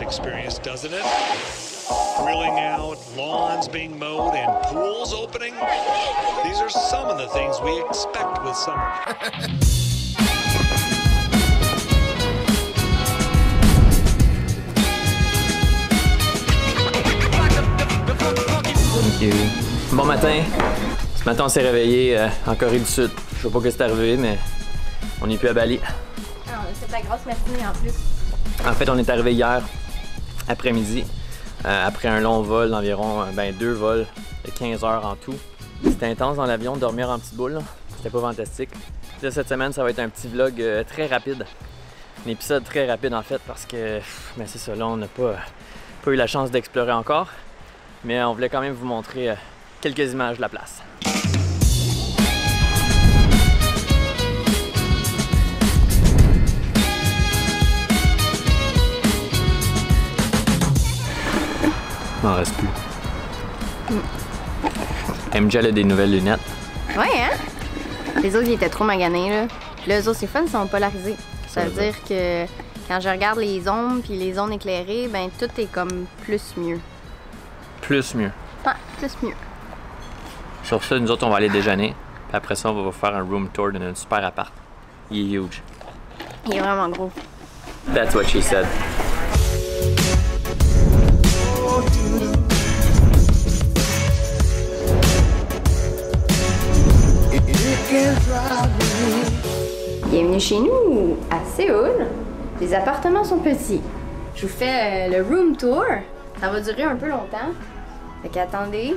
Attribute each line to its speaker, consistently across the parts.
Speaker 1: experience, doesn't it? Grilling out, lawns being mowed, and pools opening. These are some of the things we expect with summer.
Speaker 2: Bon matin. Ce matin, on s'est réveillé en Corée du Sud. Je sais pas ce qui est arrivé, mais on n'est plus à Bali.
Speaker 3: Ah, on a fait la grosse matinée en plus.
Speaker 2: En fait, on est arrivé hier après-midi, après un long vol d'environ 2 vols de 15 heures en tout. C'était intense dans l'avion, dormir en petite boule. C'était pas fantastique. Là, cette semaine, ça va être un petit vlog très rapide. Un épisode très rapide en fait, parce que c'est ça, là, on n'a pas eu la chance d'explorer encore. Mais on voulait quand même vous montrer quelques images de la place. Il m'en reste plus. MJ a des nouvelles lunettes.
Speaker 3: Ouais, hein? Les autres, ils étaient trop maganés, là. Puis là, eux autres, c'est fun, ils sont polarisés. Ça veut dire que quand je regarde les ombres puis les zones éclairées, ben tout est comme plus mieux.
Speaker 2: Plus mieux.
Speaker 3: Ouais, plus mieux.
Speaker 2: Sur ça, nous autres, on va aller déjeuner. Puis après ça, on va vous faire un room tour de notre super appart. Il est huge.
Speaker 3: Il est vraiment gros.
Speaker 2: That's what she said.
Speaker 3: Bienvenue chez nous à Séoul. Les appartements sont petits. Je vous fais le room tour. Ça va durer un peu longtemps. Fait qu'attendez.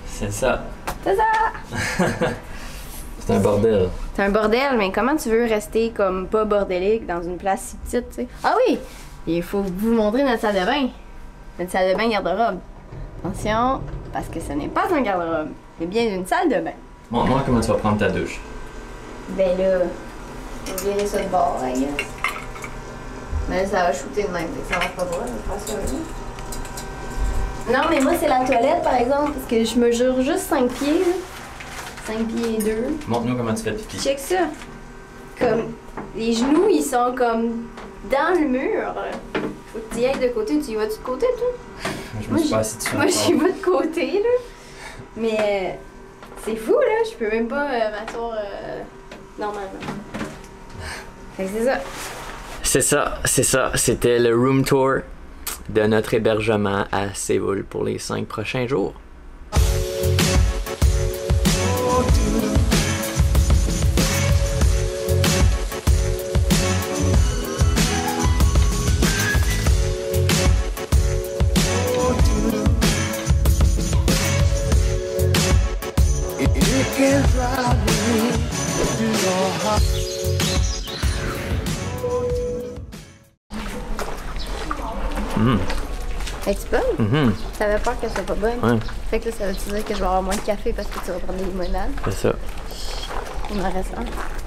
Speaker 2: C'est ça.
Speaker 3: C'est ça!
Speaker 2: C'est un bordel.
Speaker 3: C'est un bordel, mais comment tu veux rester comme pas bordélique dans une place si petite, tu sais? Ah oui! Il faut vous montrer notre salle de bain. Notre salle de bain garde-robe. Attention, parce que ce n'est pas un garde-robe, mais bien une salle de bain.
Speaker 2: Montre-moi comment tu vas prendre ta douche.
Speaker 3: Ben là, vous verrez ça de bord, I guess. Mais là, ça va shooter de même, fait que ça va pas voir, je pense que non, mais moi, c'est la toilette, par exemple, parce que je mesure juste 5 pieds, là. 5 pieds et 2.
Speaker 2: Montre-nous comment tu fais pipi.
Speaker 3: Check ça. Comme, les genoux, ils sont comme dans le mur. Faut que tu y ailles de côté. Tu y vas de côté, toi?
Speaker 2: Je me suis pas assis dessus.
Speaker 3: Moi, j'y vais de côté, là. Mais c'est fou, là. Je peux même pas m'asseoir normalement. Fait que c'est ça.
Speaker 2: C'est ça, c'est ça. C'était le room tour de notre hébergement à Séoul pour les 5 prochains jours.
Speaker 3: Est-ce bonne? T'avais peur qu'elle soit pas bonne?
Speaker 2: Ouais.
Speaker 3: Fait que là, ça veut dire que je vais avoir moins de café parce que tu vas prendre des limonades?
Speaker 2: C'est ça.
Speaker 3: Il m'en reste un.